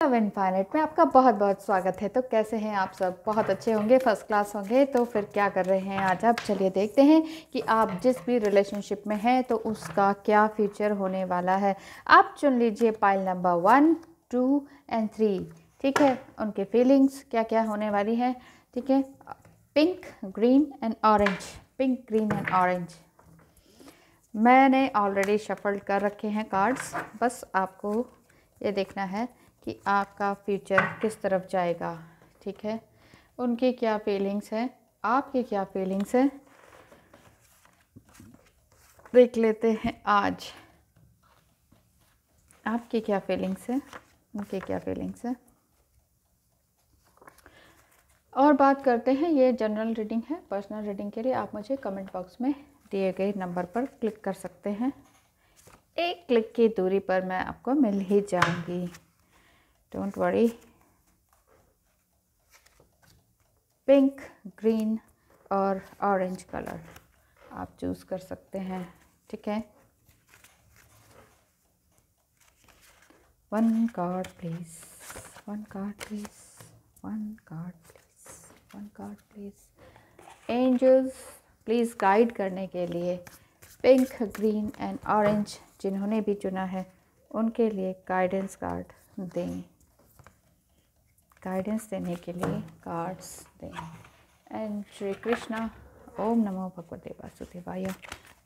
Love infinite में आपका बहुत बहुत स्वागत है। तो कैसे हैं आप सब? बहुत अच्छे होंगे, फर्स्ट क्लास होंगे। तो फिर क्या कर रहे हैं आज आप? चलिए देखते हैं कि आप जिस भी रिलेशनशिप में हैं तो उसका क्या फ्यूचर होने वाला है। आप चुन लीजिए पाइल नंबर 1, 2 एंड 3। ठीक है, उनके फीलिंग्स क्या क्या होने वाली है। ठीक है, pink, green and orange. Pink, green and orange. मैंने ऑलरेडी शफल्ड कर रखे हैं कार्ड्स। बस आपको ये देखना है कि आपका फ्यूचर किस तरफ जाएगा। ठीक है, उनकी क्या फीलिंग्स हैं, आपकी क्या फीलिंग्स हैं, देख लेते हैं आज। आपकी क्या फीलिंग्स है, उनकी क्या फीलिंग्स है, और बात करते हैं। ये जनरल रीडिंग है। पर्सनल रीडिंग के लिए आप मुझे कमेंट बॉक्स में दिए गए नंबर पर क्लिक कर सकते हैं। एक क्लिक की दूरी पर मैं आपको मिल ही जाऊंगी, डोंट वरी। पिंक, ग्रीन और ऑरेंज कलर आप चूज़ कर सकते हैं। ठीक है, 1 card please, 1 card please, 1 card please, 1 card please. Angels please guide करने के लिए पिंक, ग्रीन एंड ऑरेंज जिन्होंने भी चुना है उनके लिए गाइडेंस कार्ड दें। गाइडेंस देने के लिए कार्ड्स दें। एंड श्री कृष्णा, ओम नमो भगवते वासुदेवाय।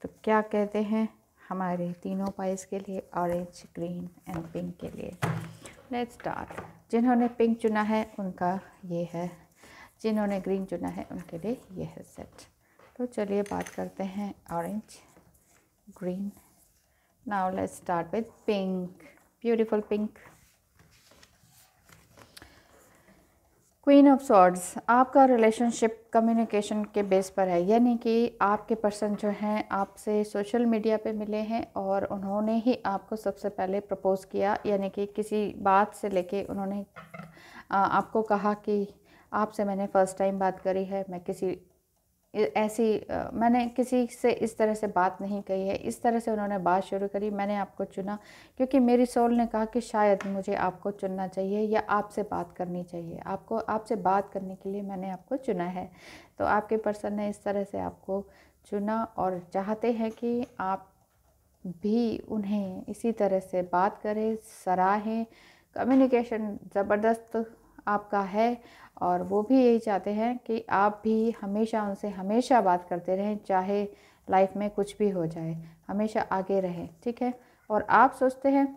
तो क्या कहते हैं हमारे तीनों पाइस के लिए, ऑरेंज, ग्रीन एंड पिंक के लिए। Let's start. जिन्होंने पिंक चुना है उनका ये है, जिन्होंने ग्रीन चुना है उनके लिए ये है सेट। तो चलिए बात करते हैं orange, green. Now let's start with pink, beautiful pink. Queen of swords, आपका रिलेशनशिप कम्युनिकेशन के बेस पर है, यानी कि आपके पर्सन जो हैं आपसे सोशल मीडिया पे मिले हैं और उन्होंने ही आपको सबसे पहले प्रपोज़ किया, यानी कि किसी बात से लेके उन्होंने आपको कहा कि आपसे मैंने फ़र्स्ट टाइम बात करी है, मैं किसी मैंने किसी से इस तरह से बात नहीं कही है। इस तरह से उन्होंने बात शुरू करी, मैंने आपको चुना क्योंकि मेरी सोल ने कहा कि शायद मुझे आपको चुनना चाहिए या आपसे बात करनी चाहिए। आपसे बात करने के लिए मैंने आपको चुना है। तो आपके पर्सन ने इस तरह से आपको चुना और चाहते हैं कि आप भी उन्हें इसी तरह से बात करें, सराहें। कम्युनिकेशन ज़बरदस्त आपका है और वो भी यही चाहते हैं कि आप भी हमेशा उनसे हमेशा बात करते रहें, चाहे लाइफ में कुछ भी हो जाए, हमेशा आगे रहें। ठीक है, और आप सोचते हैं,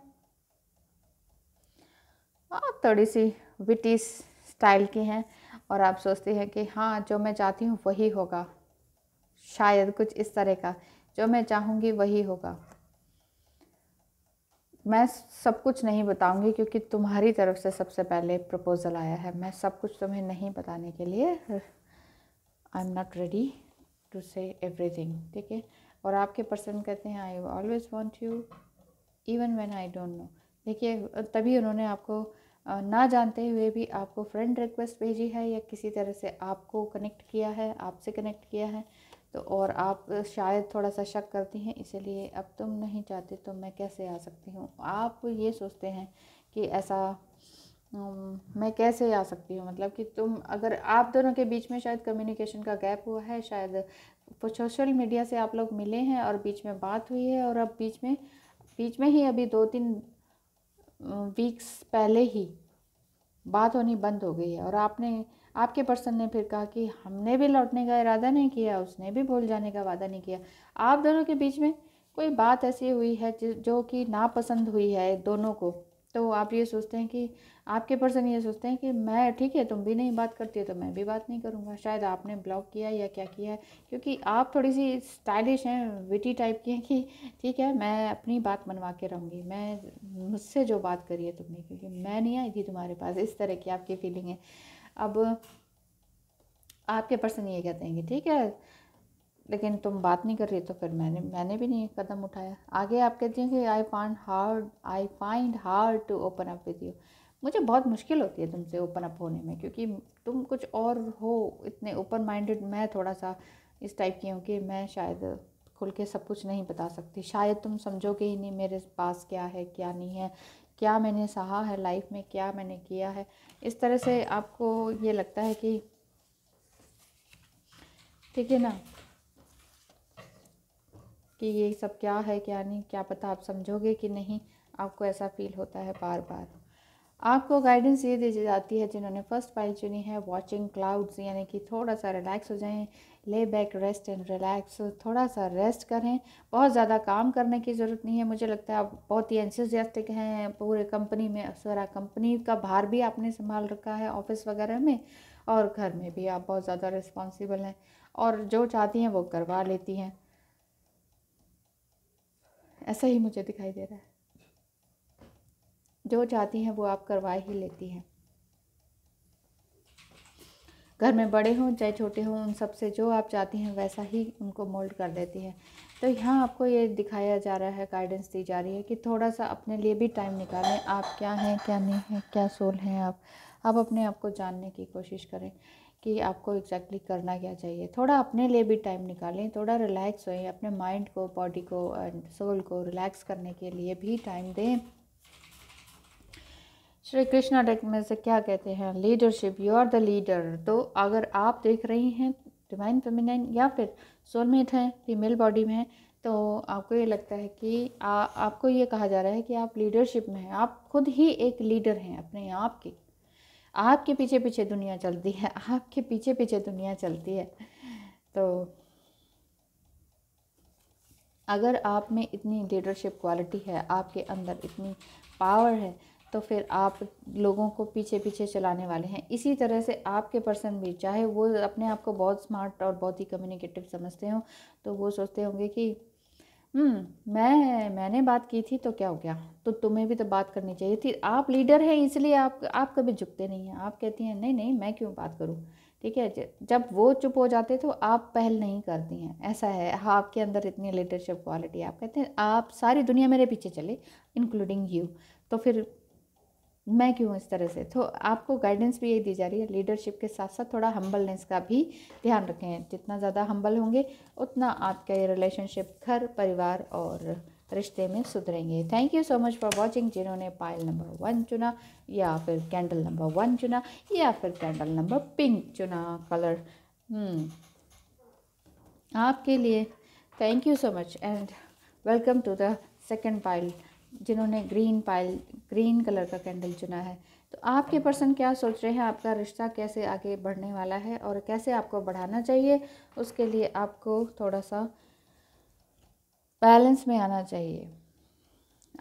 आप थोड़ी सी विटी स्टाइल की हैं और आप सोचते हैं कि हाँ, जो मैं चाहती हूँ वही होगा, शायद कुछ इस तरह का, जो मैं चाहूँगी वही होगा। मैं सब कुछ नहीं बताऊंगी क्योंकि तुम्हारी तरफ से सबसे पहले प्रपोज़ल आया है। मैं सब कुछ तुम्हें नहीं बताने के लिए, I am not ready to say everything. ठीक है, और आपके पर्सन कहते हैं I always want you even when I don't know. देखिए, तभी उन्होंने आपको ना जानते हुए भी आपको फ्रेंड रिक्वेस्ट भेजी है या किसी तरह से आपको कनेक्ट किया है, आपसे कनेक्ट किया है। तो और आप शायद थोड़ा सा शक करती हैं, इसीलिए अब तुम नहीं चाहते तो मैं कैसे आ सकती हूँ। आप ये सोचते हैं कि ऐसा मैं कैसे आ सकती हूँ, मतलब कि तुम, अगर आप दोनों के बीच में शायद कम्युनिकेशन का गैप हुआ है, शायद सोशल मीडिया से आप लोग मिले हैं और बीच में बात हुई है और अब बीच में ही अभी 2-3 वीक्स पहले ही बात होनी बंद हो गई है। और आपके पर्सन ने फिर कहा कि हमने भी लौटने का इरादा नहीं किया, उसने भी भूल जाने का वादा नहीं किया। आप दोनों के बीच में कोई बात ऐसी हुई है जो कि नापसंद हुई है दोनों को। तो आप ये सोचते हैं कि आपके पर्सन ये सोचते हैं कि मैं ठीक है, तुम भी नहीं बात करती हो तो मैं भी बात नहीं करूँगा। शायद आपने ब्लॉक किया या क्या किया है, क्योंकि आप थोड़ी सी स्टाइलिश हैं, विटी टाइप की हैं कि ठीक है, मैं अपनी बात मनवा के रहूँगी, मैं मुझसे जो बात करी है तुमने, क्योंकि मैं नहीं आई थी तुम्हारे पास। इस तरह की आपकी फीलिंग है। अब आपके पर्सन ये कहते हैं कि ठीक है, लेकिन तुम बात नहीं कर रही तो फिर मैंने भी नहीं कदम उठाया। आगे आप कहते हैं कि I find hard to open up with you. मुझे बहुत मुश्किल होती है तुमसे ओपन अप होने में, क्योंकि तुम कुछ और हो, इतने ओपन माइंडेड। मैं थोड़ा सा इस टाइप की हूँ कि मैं शायद खुल के सब कुछ नहीं बता सकती। शायद तुम समझोगे ही नहीं मेरे पास क्या है क्या नहीं है, क्या मैंने सहा है लाइफ में, क्या मैंने किया है, इस तरह से आपको ये लगता है कि ठीक है ना, कि ये सब क्या है क्या नहीं, क्या पता आप समझोगे कि नहीं, आपको ऐसा फील होता है बार बार। आपको गाइडेंस ये दी जाती है जिन्होंने फर्स्ट पाइल चुनी है, वॉचिंग क्लाउड्स, यानी कि थोड़ा सा रिलैक्स हो जाएं, ले बैक, रेस्ट एंड रिलैक्स, थोड़ा सा रेस्ट करें। बहुत ज़्यादा काम करने की ज़रूरत नहीं है। मुझे लगता है आप बहुत ही एंथुसियास्टिक हैं पूरे कंपनी में, सारा कंपनी का भार भी आपने संभाल रखा है ऑफिस वगैरह में, और घर में भी आप बहुत ज़्यादा रिस्पॉन्सिबल हैं, और जो चाहती हैं वो करवा लेती हैं, ऐसा ही मुझे दिखाई दे रहा है। जो चाहती हैं वो आप करवा ही लेती हैं। घर में बड़े हों चाहे छोटे हों, उन सब से जो आप चाहती हैं वैसा ही उनको मोल्ड कर देती हैं। तो यहाँ आपको ये दिखाया जा रहा है, गाइडेंस दी जा रही है कि थोड़ा सा अपने लिए भी टाइम निकालें। आप क्या हैं, क्या नहीं हैं, क्या सोल हैं आप अपने आप को जानने की कोशिश करें कि आपको एग्जैक्टली करना क्या चाहिए। थोड़ा अपने लिए भी टाइम निकालें, थोड़ा रिलैक्स होएं, अपने माइंड को, बॉडी को एंड सोल को रिलैक्स करने के लिए भी टाइम दें। श्री कृष्णा डेक में से क्या कहते हैं, leadership, you are the leader. तो अगर आप देख रही हैं डिवाइन फेमिनाइन या फिर सोलमेट हैं, फीमेल बॉडी में हैं, तो आपको ये लगता है कि आपको ये कहा जा रहा है कि आप लीडरशिप में हैं, आप खुद ही एक लीडर हैं अपने आप की। आपके पीछे पीछे दुनिया चलती है, आपके पीछे पीछे दुनिया चलती है। तो अगर आप में इतनी लीडरशिप क्वालिटी है, आपके अंदर इतनी पावर है, तो फिर आप लोगों को पीछे पीछे चलाने वाले हैं। इसी तरह से आपके पर्सन भी, चाहे वो अपने आप को बहुत स्मार्ट और बहुत ही कम्युनिकेटिव समझते हो, तो वो सोचते होंगे कि मैंने बात की थी तो क्या हो गया, तो तुम्हें भी तो बात करनी चाहिए थी। आप लीडर हैं इसलिए आप कभी झुकते नहीं हैं। आप कहती हैं नहीं नहीं मैं क्यों बात करूं, ठीक है। जब वो चुप हो जाते तो आप पहल नहीं करती हैं, ऐसा है। हाँ, आपके अंदर इतनी लीडरशिप क्वालिटी, आप कहते हैं आप सारी दुनिया मेरे पीछे चले इंक्लूडिंग यू, तो फिर मैं क्यों इस तरह से। तो आपको गाइडेंस भी यही दी जा रही है, लीडरशिप के साथ साथ थोड़ा हम्बलनेस का भी ध्यान रखें। जितना ज़्यादा हम्बल होंगे उतना आपका ये रिलेशनशिप, घर, परिवार और रिश्ते में सुधरेंगे। Thank you so much for watching. जिन्होंने पाइल नंबर 1 चुना, या फिर कैंडल नंबर 1 चुना, या फिर कैंडल नंबर पिंक चुना कलर, आपके लिए thank you so much and welcome to the second pile. जिन्होंने ग्रीन कलर का कैंडल चुना है, तो आपके पर्सन क्या सोच रहे हैं, आपका रिश्ता कैसे आगे बढ़ने वाला है और कैसे आपको बढ़ाना चाहिए, उसके लिए आपको थोड़ा सा बैलेंस में आना चाहिए।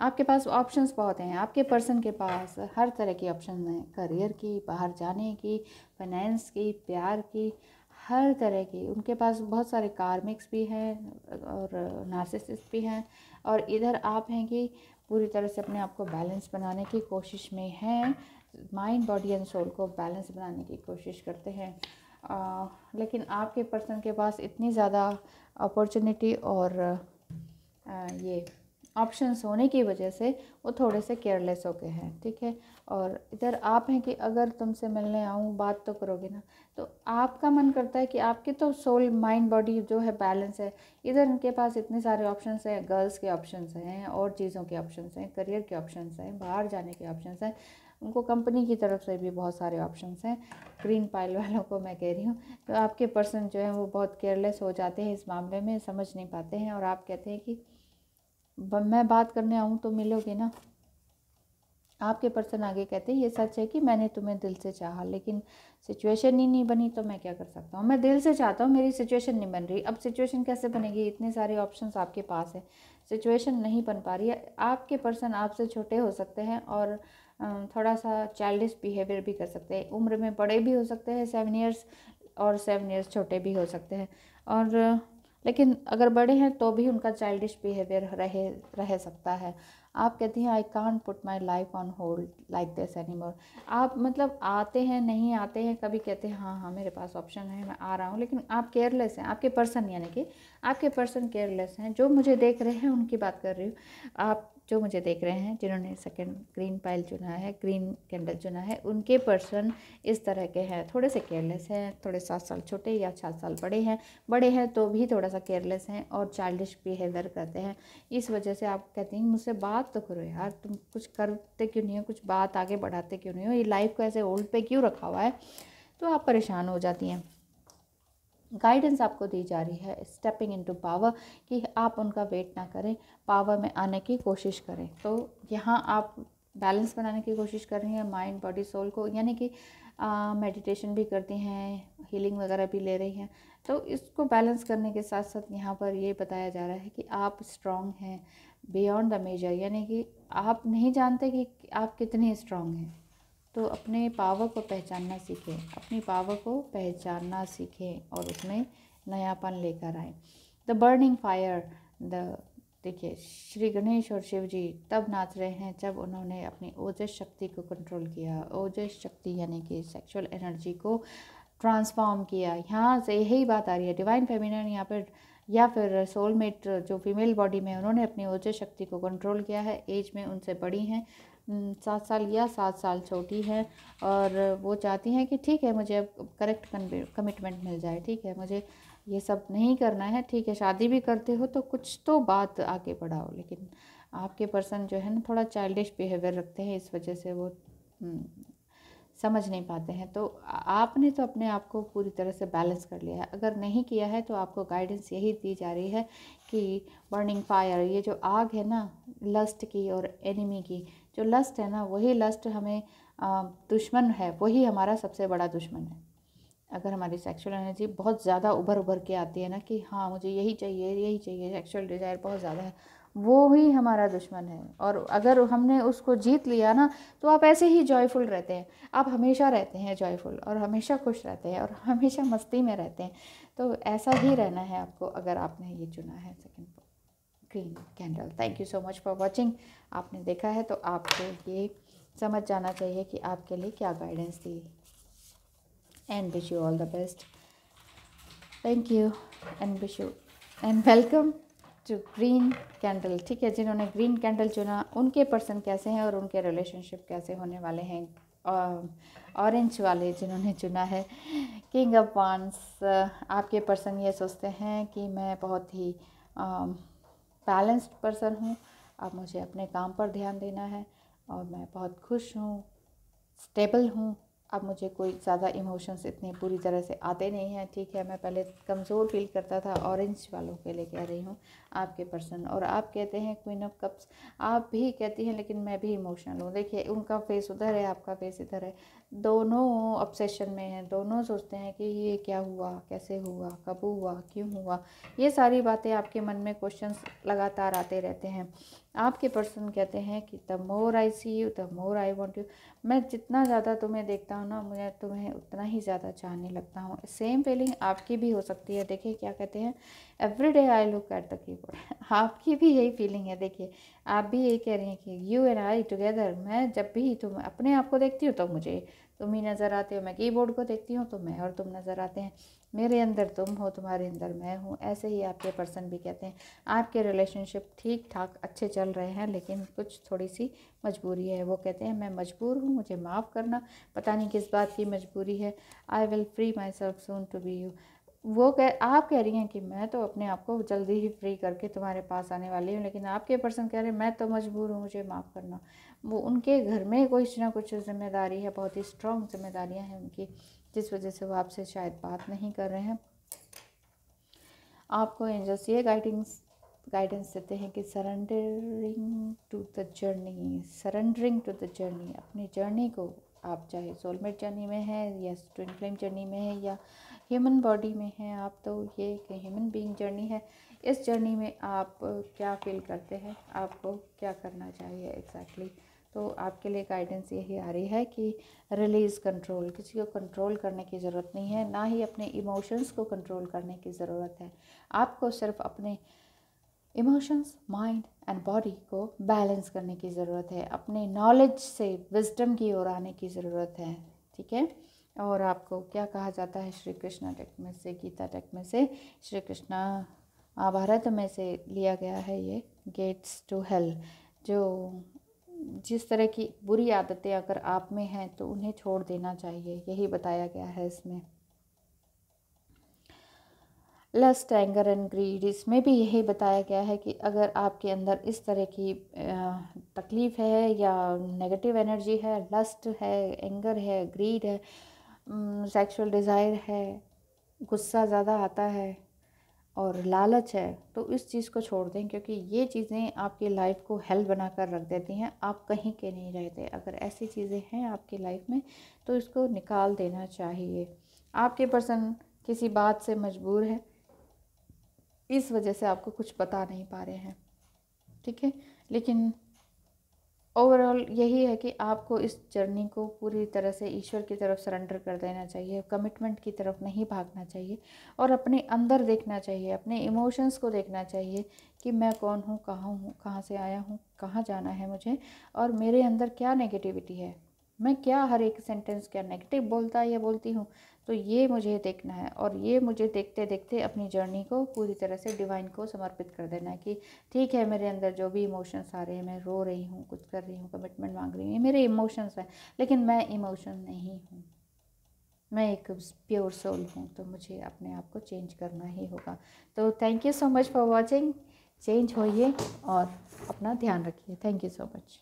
आपके पास ऑप्शंस बहुत हैं, आपके पर्सन के पास हर तरह की ऑप्शन हैं, करियर की, बाहर जाने की, फाइनेंस की, प्यार की, हर तरह की। उनके पास बहुत सारे कार्मिक्स भी हैं और नार्सिसिस्ट भी हैं, और इधर आप हैं कि पूरी तरह से अपने आप को बैलेंस बनाने की कोशिश में हैं, माइंड, बॉडी एंड सोल को बैलेंस बनाने की कोशिश करते हैं। लेकिन आपके पर्सन के पास इतनी ज़्यादा अपॉर्चुनिटी और ये ऑप्शंस होने की वजह से वो थोड़े से केयरलेस हो गए हैं, ठीक है। और इधर आप हैं कि अगर तुमसे मिलने आऊँ बात तो करोगे ना, तो आपका मन करता है कि आपके तो सोल, माइंड, बॉडी जो है बैलेंस है। इधर उनके पास इतने सारे ऑप्शंस हैं, गर्ल्स के ऑप्शंस हैं, और चीज़ों के ऑप्शंस हैं, करियर के ऑप्शंस हैं, बाहर जाने के ऑप्शंस हैं, उनको कंपनी की तरफ से भी बहुत सारे ऑप्शंस हैं। ग्रीन पाइल वालों को मैं कह रही हूँ, तो आपके पर्सन जो है वो बहुत केयरलेस हो जाते हैं इस मामले में, समझ नहीं पाते हैं, और आप कहते हैं कि मैं बात करने आऊँ तो मिलोगे ना। आपके पर्सन आगे कहते हैं ये सच है कि मैंने तुम्हें दिल से चाहा, लेकिन सिचुएशन ही नहीं बनी, तो मैं क्या कर सकता हूँ। मैं दिल से चाहता हूँ, मेरी सिचुएशन नहीं बन रही। अब सिचुएशन कैसे बनेगी, इतने सारे ऑप्शंस आपके पास है, सिचुएशन नहीं बन पा रही है। आपके पर्सन आपसे छोटे हो सकते हैं और थोड़ा सा चाइल्डिश बिहेवियर भी कर सकते हैं। उम्र में बड़े भी हो सकते हैं 7 ईयर्स, और 7 ईयर्स छोटे भी हो सकते हैं, और लेकिन अगर बड़े हैं तो भी उनका चाइल्डिश बिहेवियर रह सकता है। आप कहती हैं I can't put my life on hold like this anymore. आप मतलब आते हैं, नहीं आते हैं, कभी कहते हैं हाँ हाँ मेरे पास ऑप्शन है, मैं आ रहा हूँ, लेकिन आप केयरलेस हैं। आपके पर्सन, यानी कि आपके पर्सन केयरलेस हैं। जो मुझे देख रहे हैं उनकी बात कर रही हूँ। आप जो मुझे देख रहे हैं, जिन्होंने सेकंड ग्रीन पाइल चुना है, ग्रीन कैंडल चुना है, उनके पर्सन इस तरह के हैं, थोड़े से केयरलेस हैं, थोड़े 7 साल छोटे या 7 साल बड़े हैं तो भी थोड़ा सा केयरलेस हैं और चाइल्डिश बिहेवियर करते हैं। इस वजह से आप कहते हैं मुझसे बात तो करो यार, तुम कुछ करते क्यों नहीं हो, कुछ बात आगे बढ़ाते क्यों नहीं हो, ये लाइफ को ऐसे होल्ड पे क्यों रखा हुआ है, तो आप परेशान हो जाती हैं। गाइडेंस आपको दी जा रही है स्टेपिंग इनटू पावर, कि आप उनका वेट ना करें, पावर में आने की कोशिश करें। तो यहाँ आप बैलेंस बनाने की कोशिश कर रही हैं माइंड बॉडी सोल को, यानी कि मेडिटेशन भी करती हैं, हीलिंग वगैरह भी ले रही हैं। तो इसको बैलेंस करने के साथ साथ यहाँ पर ये बताया जा रहा है कि आप स्ट्रॉन्ग हैं बियॉन्ड द मेजर, यानी कि आप नहीं जानते कि आप कितने स्ट्रॉन्ग हैं। तो अपने पावर को पहचानना सीखें, अपनी पावर को पहचानना सीखें और उसमें नयापन लेकर आएँ। द बर्निंग फायर, देखिए श्री गणेश और शिव जी तब नाच रहे हैं जब उन्होंने अपनी ओजस शक्ति को कंट्रोल किया। ओजस शक्ति यानी कि सेक्सुअल एनर्जी को ट्रांसफॉर्म किया। यहाँ से यही बात आ रही है, डिवाइन फेमिनिन यहाँ पर या फिर सोलमेट जो फीमेल बॉडी में, उन्होंने अपनी ओजस शक्ति को कंट्रोल किया है। एज में उनसे बड़ी हैं, 7 साल या 7 साल छोटी है, और वो चाहती हैं कि ठीक है मुझे अब करेक्ट कमिटमेंट मिल जाए, ठीक है मुझे ये सब नहीं करना है, ठीक है शादी भी करते हो तो कुछ तो बात आगे बढ़ाओ। लेकिन आपके पर्सन जो है ना थोड़ा चाइल्डिश बिहेवियर रखते हैं, इस वजह से वो समझ नहीं पाते हैं। तो आपने तो अपने आप को पूरी तरह से बैलेंस कर लिया है, अगर नहीं किया है तो आपको गाइडेंस यही दी जा रही है कि बर्निंग फायर, ये जो आग है ना लस्ट की और एनिमी की, जो लस्ट है ना वही लस्ट हमें दुश्मन है, वही हमारा सबसे बड़ा दुश्मन है। अगर हमारी सेक्सुअल एनर्जी बहुत ज़्यादा उभर के आती है ना कि हाँ मुझे यही चाहिए, सेक्सुअल डिज़ायर बहुत ज़्यादा है, वो ही हमारा दुश्मन है। और अगर हमने उसको जीत लिया ना तो आप ऐसे ही जॉयफुल रहते हैं, आप हमेशा रहते हैं जॉयफुल और हमेशा खुश रहते हैं और हमेशा मस्ती में रहते हैं। तो ऐसा ही रहना है आपको अगर आपने ये चुना है second green candle. Thank you so much for watching. आपने देखा है तो आपको ये समझ जाना चाहिए कि आपके लिए क्या गाइडेंस थी। And wish you all the best. Thank you and wish you and welcome to Green Candle. ठीक है, जिन्होंने ग्रीन कैंडल चुना उनके पर्सन कैसे हैं और उनके रिलेशनशिप कैसे होने वाले हैं। ऑरेंज वाले जिन्होंने चुना है किंग ऑफ वांड्स, आपके पर्सन ये सोचते हैं कि मैं बहुत ही बैलेंस्ड पर्सन हूँ, अब मुझे अपने काम पर ध्यान देना है और मैं बहुत खुश हूँ, स्टेबल हूँ, अब मुझे कोई ज़्यादा इमोशंस इतने पूरी तरह से आते नहीं हैं। ठीक है, मैं पहले कमज़ोर फील करता था, ऑरेंज वालों के लिए कह रही हूँ आपके पर्सन। और आप कहते हैं क्वीन ऑफ कप्स, आप भी कहती हैं लेकिन मैं भी इमोशनल हूँ। देखिए उनका फेस उधर है, आपका फेस इधर है, दोनों ऑब्सेशन में हैं, दोनों सोचते हैं कि ये क्या हुआ, कैसे हुआ, कब हुआ, क्यों हुआ, ये सारी बातें आपके मन में क्वेश्चंस लगातार आते रहते हैं। आपके पर्सन कहते हैं कि the more I see you the more I want you, मैं जितना ज़्यादा तुम्हें देखता हूँ ना मुझे तुम्हें उतना ही ज़्यादा चाहने लगता हूँ। सेम फीलिंग आपकी भी हो सकती है। देखिए क्या कहते हैं, every day I look at the keyboard, आपकी भी यही फीलिंग है। देखिए आप भी यही कह रही हैं कि यू एंड आई टुगेदर, मैं जब भी तुम अपने आप को देखती हूँ तो मुझे तुम ही नज़र आते हो, मैं कीबोर्ड को देखती हूँ तो मैं और तुम नज़र आते हैं, मेरे अंदर तुम हो, तुम्हारे अंदर मैं हूँ। ऐसे ही आपके पर्सन भी कहते हैं आपके रिलेशनशिप ठीक ठाक अच्छे चल रहे हैं लेकिन कुछ थोड़ी सी मजबूरी है। वो कहते हैं मैं मजबूर हूँ, मुझे माफ़ करना, पता नहीं किस बात की मजबूरी है। I will free myself soon to be you, आप कह रही हैं कि मैं तो अपने आप को जल्दी ही फ्री करके तुम्हारे पास आने वाली हूँ, लेकिन आपके पर्सन कह रहे हैं मैं तो मजबूर हूँ, मुझे माफ़ करना। वो उनके घर में कुछ ना कुछ जिम्मेदारी है, बहुत ही स्ट्रॉन्ग जिम्मेदारियाँ हैं उनकी, जिस वजह से वो आपसे शायद बात नहीं कर रहे हैं। आपको एंजल्स ये गाइडेंस देते हैं कि सरेंडरिंग टू द जर्नी, अपनी जर्नी को, आप चाहे सोलमेट जर्नी में है या ट्विन फ्लेम जर्नी में है या ह्यूमन बॉडी में है, आप तो ये एक ह्यूमन बीइंग जर्नी है। इस जर्नी में आप क्या फील करते हैं, आपको क्या करना चाहिए एग्जैक्टली। तो आपके लिए गाइडेंस यही आ रही है कि रिलीज़ कंट्रोल, किसी को कंट्रोल करने की ज़रूरत नहीं है, ना ही अपने इमोशंस को कंट्रोल करने की ज़रूरत है। आपको सिर्फ अपने इमोशंस, माइंड एंड बॉडी को बैलेंस करने की ज़रूरत है, अपने नॉलेज से विजडम की ओर आने की ज़रूरत है। ठीक है, और आपको क्या कहा जाता है श्री कृष्णा टेक में से, गीता टेक में से, श्री कृष्णा महाभारत में से लिया गया है ये गेट्स टू हेल, जो जिस तरह की बुरी आदतें अगर आप में हैं तो उन्हें छोड़ देना चाहिए, यही बताया गया है इसमें। लस्ट, एंगर एंड ग्रीड, इसमें भी यही बताया गया है कि अगर आपके अंदर इस तरह की तकलीफ है या नेगेटिव एनर्जी है, लस्ट है, एंगर है, ग्रीड है, सेक्सुअल डिज़ायर है, गुस्सा ज़्यादा आता है और लालच है, तो इस चीज़ को छोड़ दें, क्योंकि ये चीज़ें आपकी लाइफ को हेल बना कर रख देती हैं, आप कहीं के नहीं रहते। अगर ऐसी चीज़ें हैं आपकी लाइफ में तो इसको निकाल देना चाहिए। आपके पर्सन किसी बात से मजबूर है, इस वजह से आपको कुछ बता नहीं पा रहे हैं, ठीक है। लेकिन ओवरऑल यही है कि आपको इस जर्नी को पूरी तरह से ईश्वर की तरफ सरेंडर कर देना चाहिए, कमिटमेंट की तरफ नहीं भागना चाहिए और अपने अंदर देखना चाहिए, अपने इमोशंस को देखना चाहिए कि मैं कौन हूँ, कहाँ से आया हूँ, कहाँ जाना है मुझे, और मेरे अंदर क्या नेगेटिविटी है, मैं क्या हर एक सेंटेंस क्या नेगेटिव बोलता या बोलती हूँ। तो ये मुझे देखना है और ये मुझे देखते देखते अपनी जर्नी को पूरी तरह से डिवाइन को समर्पित कर देना है कि ठीक है, मेरे अंदर जो भी इमोशंस आ रहे हैं, मैं रो रही हूँ, कुछ कर रही हूँ, कमिटमेंट मांग रही हूँ, ये मेरे इमोशंस हैं, लेकिन मैं इमोशन नहीं हूँ, मैं एक प्योर सोल हूँ, तो मुझे अपने आप को चेंज करना ही होगा। तो thank you so much for watching. Change होइए और अपना ध्यान रखिए। Thank you so much.